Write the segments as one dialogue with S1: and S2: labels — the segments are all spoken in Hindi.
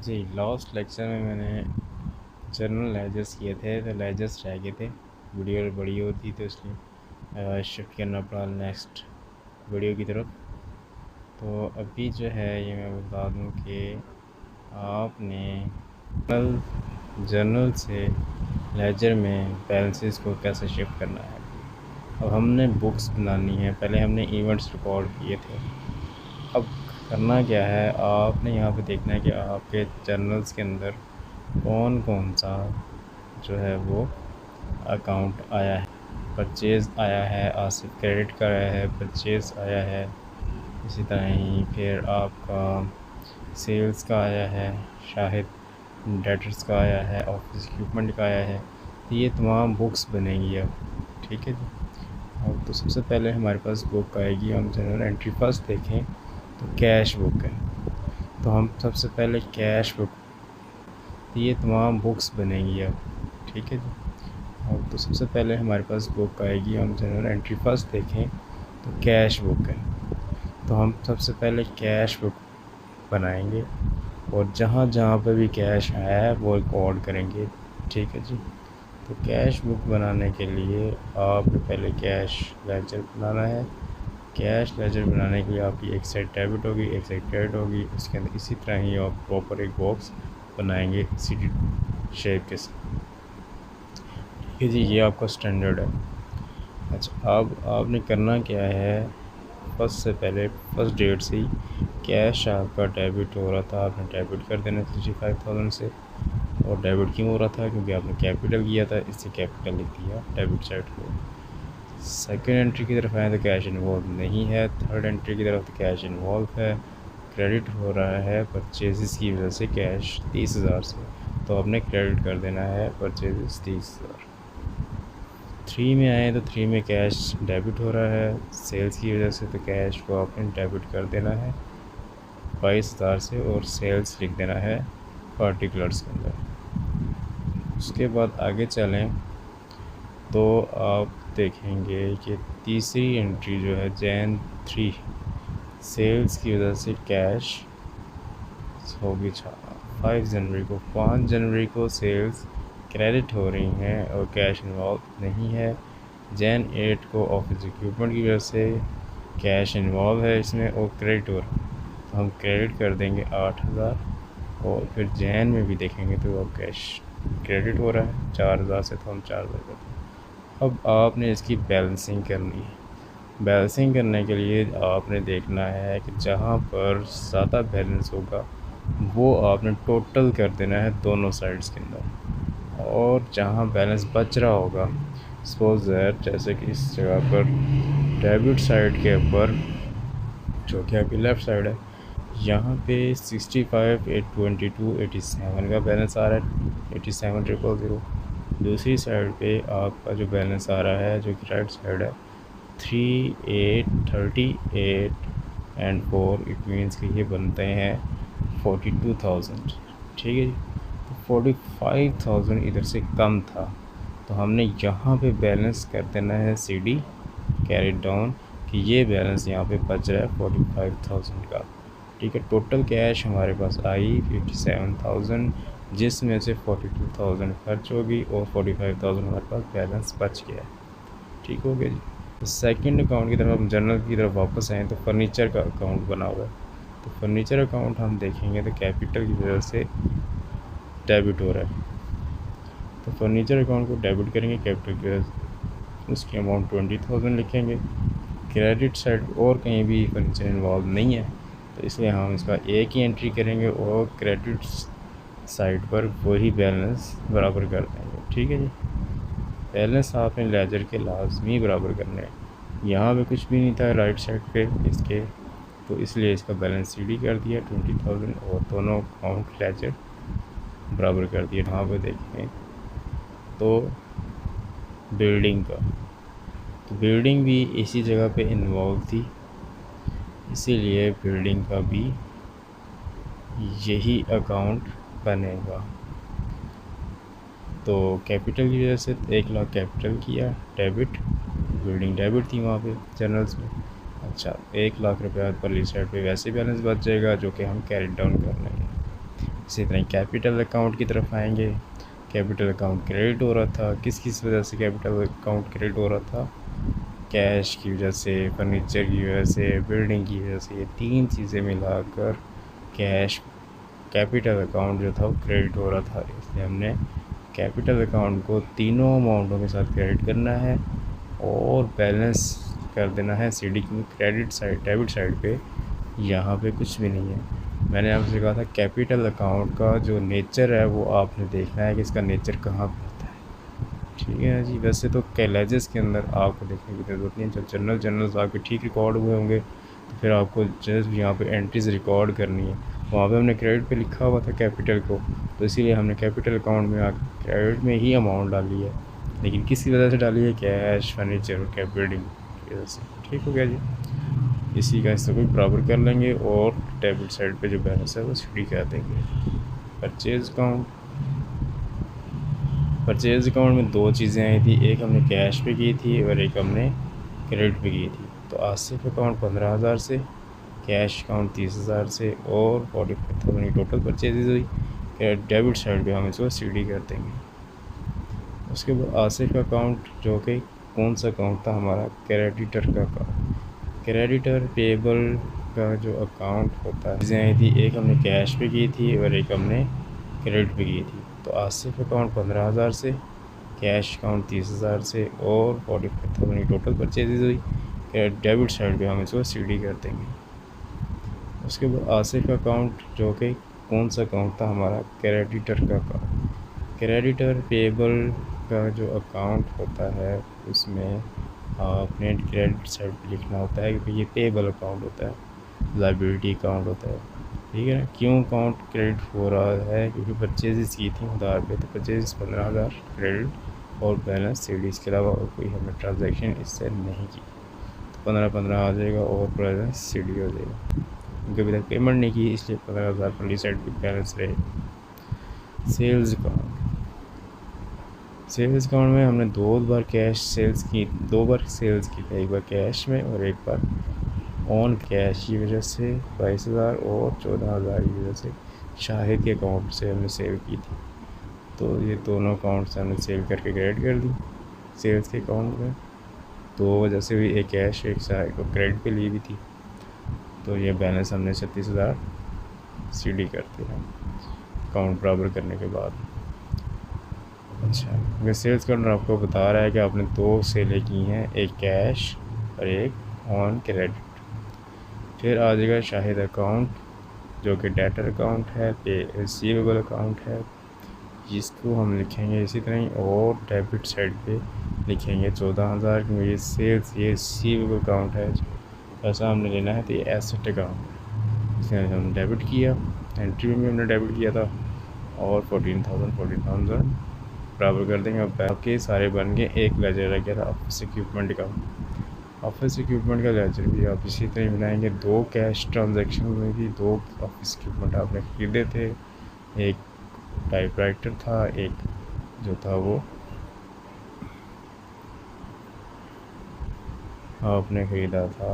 S1: जी, लास्ट लेक्चर में मैंने जनरल लेजर्स किए थे, तो लेजर्स रह गए थे। वीडियो बड़ी होती तो इसलिए शिफ्ट करना पड़ा नेक्स्ट वीडियो की तरफ। तो अभी जो है ये मैं बता दूं कि आपने जर्नल से लेजर में बैलेंसेस को कैसे शिफ्ट करना है। अब हमने बुक्स बनानी है, पहले हमने इवेंट्स रिकॉर्ड किए थे। अब करना क्या है, आपने यहाँ पे देखना है कि आपके जर्नल्स के अंदर कौन कौन सा जो है वो अकाउंट आया है। परचेज़ आया है, आसिफ क्रेडिट का आया है, परचेज़ आया है। इसी तरह ही फिर आपका सेल्स का आया है, शाहिद डेटर्स का आया है, ऑफिस इक्विपमेंट का आया है। तो ये तमाम बुक्स बनेंगी अब, ठीक है जी। अब तो सबसे पहले हमारे पास बुक आएगी, हम जनरल एंट्री फर्स्ट देखें तो कैश बुक है। तो हम सबसे पहले कैश बुक, तो ये तमाम बुक्स बनेंगी अब, ठीक है जी। अब तो सबसे पहले हमारे पास बुक आएगी, हम जनरल एंट्री फर्स्ट देखें तो कैश बुक है। तो हम सबसे पहले कैश बुक बनाएंगे और जहाँ जहाँ पे भी कैश आया है वो रिकॉर्ड करेंगे, ठीक है जी। तो कैश बुक बनाने के लिए आपने पहले कैश लेजर बनाना है। कैश लेजर बनाने के लिए आपकी एक साइड डेबिट होगी, एक साइड क्रेडिट होगी। उसके अंदर इसी तरह ही आप प्रॉपर एक बॉक्स बनाएंगे सीडी शेप के साथ, ठीक है जी। ये आपका स्टैंडर्ड है। अच्छा, अब आपने करना क्या है, फर्स्ट से पहले फर्स्ट डेट से ही कैश आपका डेबिट हो रहा था, आपने डेबिट कर देना 65,000 से। और डेबिट क्यों हो रहा था, क्योंकि आपने कैपिटल किया था, इससे कैपिटल लिख दिया डेबिट साइड को। सेकेंड एंट्री की तरफ आए तो कैश इन्वॉल्व नहीं है। थर्ड एंट्री की तरफ तो कैश इन्वॉल्व है। क्रेडिट हो रहा है परचेज़ की वजह से कैश 30,000 से, तो आपने क्रेडिट कर देना है परचेज़ 30,000। 3 में आए तो 3 में कैश डेबिट हो रहा है सेल्स की वजह से, तो कैश को आपने डेबिट कर देना है 22,000 से और सेल्स लिख देना है पार्टिकुलर्स के अंदर। उसके बाद आगे चलें तो आप देखेंगे कि तीसरी एंट्री जो है जैन 3 सेल्स की वजह से कैश होगी 5 जनवरी को। 5 जनवरी को सेल्स क्रेडिट हो रही हैं और कैश इन्वॉल्व नहीं है। जैन 8 को ऑफिस इक्विपमेंट की वजह से कैश इन्वॉल्व है इसमें और क्रेडिट हो रहा है, तो हम क्रेडिट कर देंगे 8,000। और फिर जैन में भी देखेंगे तो अब कैश क्रेडिट हो रहा है 4,000 से, तो हम 4,000 कर देंगे। अब आपने इसकी बैलेंसिंग करनी है। बैलेंसिंग करने के लिए आपने देखना है कि जहाँ पर ज़्यादा बैलेंस होगा वो आपने टोटल कर देना है दोनों साइड्स के अंदर, और जहाँ बैलेंस बच रहा होगा, सपोज दैट जैसे कि इस जगह पर डेबिट साइड के ऊपर जो कि आपकी लेफ़्ट साइड है, यहाँ पे 65, 822, 87 का बैलेंस आ रहा है, 87,000। दूसरी साइड पे आपका जो बैलेंस आ रहा है जो कि राइट साइड है 3,838 एंड 4, इट मीन्स कि ये बनते हैं 42,000, ठीक है जी। तो 45,000 इधर से कम था, तो हमने यहाँ पे बैलेंस कर देना है CD कैरी डाउन कि ये बैलेंस यहाँ पे बच रहा है 45,000 का, ठीक है। टोटल कैश हमारे पास आई 57,000, जिसमें से 42,000 खर्च होगी और 45,000 हमारे पास बैलेंस बच गया है, ठीक हो गया जी। तो सेकंड अकाउंट की तरफ हम जर्नल की तरफ वापस आएँ तो फर्नीचर का अकाउंट बना हुआ है। तो फर्नीचर अकाउंट हम देखेंगे तो कैपिटल की वजह से डेबिट हो रहा है, तो फर्नीचर अकाउंट को डेबिट करेंगे कैपिटल की वजह से, उसकी अमाउंट 20,000 लिखेंगे। क्रेडिट साइड और कहीं भी फर्नीचर इन्वॉल्व नहीं है, तो इसलिए हम इसका एक ही एंट्री करेंगे और क्रेडिट साइड पर वही बैलेंस बराबर कर देंगे, ठीक है जी। बैलेंस आपने लेजर के लाजमी बराबर करने हैं। यहाँ पे कुछ भी नहीं था राइट साइड पे इसके, तो इसलिए इसका बैलेंस CD कर दिया 20,000 और दोनों अकाउंट लेजर बराबर कर दिया। यहाँ पे देखें तो बिल्डिंग का, तो बिल्डिंग भी इसी जगह पे इन्वॉल्व थी, इसीलिए बिल्डिंग का भी यही अकाउंट बनेगा। तो कैपिटल की वजह से 1,00,000 कैपिटल किया डेबिट, बिल्डिंग डेबिट थी वहाँ पे जर्नल्स में। अच्छा, 1,00,000 रुपया परली साइड पे वैसे बैलेंस बच जाएगा जो कि हम कैरी डाउन कर लेंगे। इसी तरह कैपिटल अकाउंट की तरफ आएंगे। कैपिटल अकाउंट क्रेडिट हो रहा था, किस वजह से कैपिटल अकाउंट क्रेडिट हो रहा था? कैश की वजह से, फर्नीचर की वजह से, बिल्डिंग की वजह से। ये 3 चीज़ें मिलाकर कैश कैपिटल अकाउंट जो था वो क्रेडिट हो रहा था। इसलिए हमने कैपिटल अकाउंट को तीनों अमाउंटों के साथ क्रेडिट करना है और बैलेंस कर देना है सीडी की क्रेडिट साइड, डेबिट साइड पे यहाँ पे कुछ भी नहीं है। मैंने आपसे कहा था कैपिटल अकाउंट का जो नेचर है वो आपने देखना है कि इसका नेचर कहाँ पर होता है। ठीक है जी। वैसे तो कैलेजेस के अंदर आपको देखने की ज़रूरत नहीं है। जब जनरल्स आपके ठीक रिकॉर्ड हुए होंगे तो फिर आपको जस्ट यहाँ पे एंट्रीज रिकॉर्ड करनी है। वहाँ पे हमने क्रेडिट पे लिखा हुआ था कैपिटल को, तो इसीलिए हमने कैपिटल अकाउंट में आकर क्रेडिट में ही अमाउंट डाली है। लेकिन किस वजह से डाली है? कैश, फर्नीचर और कैप बिल्डिंग की वजह से। ठीक हो गया जी। इसी का हिस्सा कोई बराबर कर लेंगे और डेबिट साइड पे जो बैलेंस है वो सीडी कर देंगे। परचेज अकाउंट में 2 चीज़ें आई थी, एक हमने कैश पे की थी और एक हमने क्रेडिट पे की थी। तो आसिफ अकाउंट 15,000 से, कैश अकाउंट 30,000 से और 45,000 की टोटल परचेजेज हुई। डेबिट साइड पे हम इसको सीडी कर देंगे। उसके बाद आसिफ का अकाउंट जो कि कौन सा अकाउंट था? हमारा क्रेडिटर का अकाउंट। क्रेडिटर पेबल का जो अकाउंट होता है, चीज़ें आई थी, एक हमने कैश पे की थी और एक हमने क्रेडिट पे की थी। तो आसिफ अकाउंट 15,000 से, कैश अकाउंट 30,000 से और 45,000 की टोटल परचेजेज हुई। डेबिट साइड पे हम इसको सीडी कर देंगे। उसके बाद आसिफ का अकाउंट जो कि कौन सा अकाउंट था? हमारा क्रेडिटर का अकाउंट। क्रेडिटर पेबल का जो अकाउंट होता है उसमें आपने क्रेडिट साइड पे लिखना होता है क्योंकि ये पेबल अकाउंट होता है, लाइबिलिटी अकाउंट होता है। ठीक है ना? क्यों अकाउंट क्रेडिट हो रहा है? क्योंकि परचेजेस की थी उधार पे, तो परचेजेस 15,000 क्रेडिट और बैलेंस सीडी, इसके अलावा और कोई हमने ट्रांजैक्शन इससे नहीं की। तो 15 आ जाएगा और बैलेंस सीडी हो जाएगा। क्योंकि अभी तक पेमेंट नहीं की इसलिए 15,000 पहली साइड पर बैलेंस रहे। सेल्स अकाउंट में हमने 2 बार सेल्स की, एक बार कैश में और एक बार ऑन कैश की वजह से 22,000 और 14,000 की वजह से शाहिद के अकाउंट से हमने सेल की थी। तो ये दोनों अकाउंट से हमने सेल करके क्रेडिट कर दी सेल्स के अकाउंट में। 2 वजह से भी, एक कैश एक शाहिद को क्रेडिट पे ली भी थी। तो ये बैलेंस हमने 36,000 सीडी कर दिया अकाउंट बराबर करने के बाद। अच्छा, अगर सेल्स काउंटर आपको बता रहा है कि आपने 2 सेलें की हैं, एक कैश और एक ऑन क्रेडिट। फिर आ जाएगा शाहिद अकाउंट जो कि डेटर अकाउंट है, पे रिसीवेबल अकाउंट है, जिसको हम लिखेंगे इसी तरह और डेबिट साइड पे लिखेंगे 14,000 क्योंकि ये सेल्स, ये रिसीवेबल अकाउंट है। पैसा हमने लेना है तो ये एसेट अकाउंट, इसमें हमने डेबिट किया, एंट्री में हमने डेबिट किया था और 14,000 बराबर कर देंगे। अब बाकी सारे बन गए। एक लेजर रह गया था ऑफिस इक्विपमेंट का। ऑफिस इक्विपमेंट का लेजर भी आप इसी तरह बनाएंगे। 2 कैश ट्रांजैक्शन हुई थी, 2 ऑफिस इक्विपमेंट आपने ख़रीदे थे। एक टाइपराइटर था, एक जो था वो आपने ख़रीदा था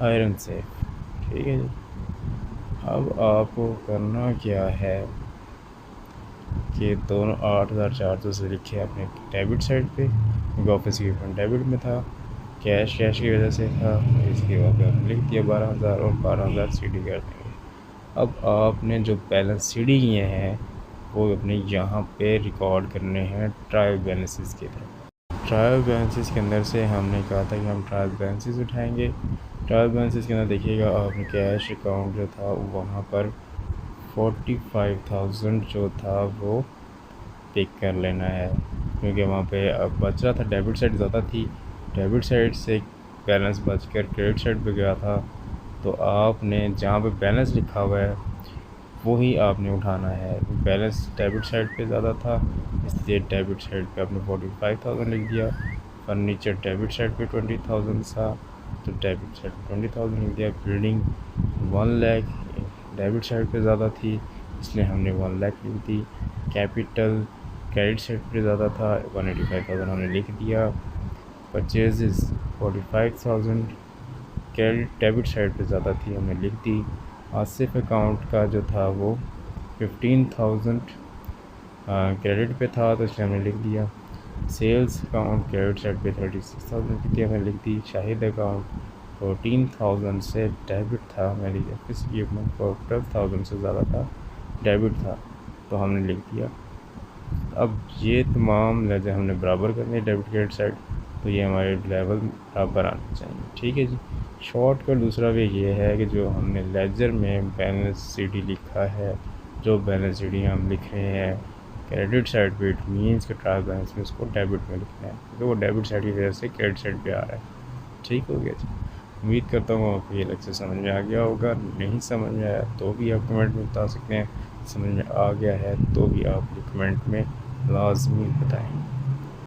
S1: आयरन सेफ। ठीक है जी। अब आपको करना क्या है कि दोनों 8,400 से लिखे अपने डेबिट साइड पे, क्योंकि ऑफिस इक्विपमेंट डेबिट में था, कैश की वजह से था, इसके बाद आपने लिख दिया 12,000 और 12,000 सीडी कर देंगे। अब आपने जो बैलेंस सीडी किए हैं वो अपने यहाँ पे रिकॉर्ड करने हैं ट्रायल बैलेंसेस के तरह। ट्रायल बैलेंसेस के अंदर से हमने कहा था कि हम ट्रायल बैलेंसेस उठाएंगे। ट्रायल बैलेंसेस के अंदर देखिएगा आपने कैश अकाउंट जो था वहाँ पर 45,000 जो था वो पिक कर लेना है, क्योंकि वहाँ पे अब बच रहा था, डेबिट साइड ज़्यादा थी, डेबिट साइड से बैलेंस बचकर क्रेडिट साइड पे गया था। तो आपने जहाँ पे बैलेंस लिखा हुआ है वही आपने उठाना है। बैलेंस डेबिट साइड पे ज़्यादा था इसलिए डेबिट साइड पे आपने 45,000 लिख दिया। फर्नीचर डेबिट साइड पे 20,000 था तो डेबिट साइड पे 20,000 लिख दिया। बिल्डिंग 1 लाख डेबिट साइड पे ज़्यादा थी इसलिए हमने 1 लाख लिख दी। कैपिटल क्रेडिट साइड पे ज़्यादा था, 185,000 हमने लिख दिया। परचेजेस 45,000 क्रेडिट डेबिट साइड पे ज़्यादा थी, हमने लिख दी। आसिफ अकाउंट का जो था वो 15,000 क्रेडिट पे था, तो इसलिए हमने लिख दिया। सेल्स अकाउंट क्रेडिट साइड पे 36,000 की थी, हमने लिख दी। शाहिद अकाउंट 14,000 से डेबिट था, हमारी किसी अकाउंट पर 12,000 से ज़्यादा था, डेबिट था, तो हमने लिख दिया। अब ये तमाम लेजर हमने बराबर करने हैं डेबिट क्रेडिट साइड, तो ये हमारे लेवल बराबर आने चाहिए। ठीक है जी। शॉर्ट का दूसरा वे ये है कि जो हमने लेजर में बैलेंस सीडी लिखा है, जो बैलेंस सीडी हम लिख रहे हैं क्रेडिट साइड पे, इट मीन्स के ट्रायल बैलेंस में उसको डेबिट में लिखना है, क्योंकि वो डेबिट साइड की वजह से क्रेडिट साइड पे आ रहा है। ठीक हो गया जी। उम्मीद करता हूँ आपको ये लेक्चर समझ में आ गया होगा। नहीं समझ में आया तो भी आप कमेंट में बता सकते हैं, समझ में आ गया है तो भी आप कमेंट में लाजमी बताएं।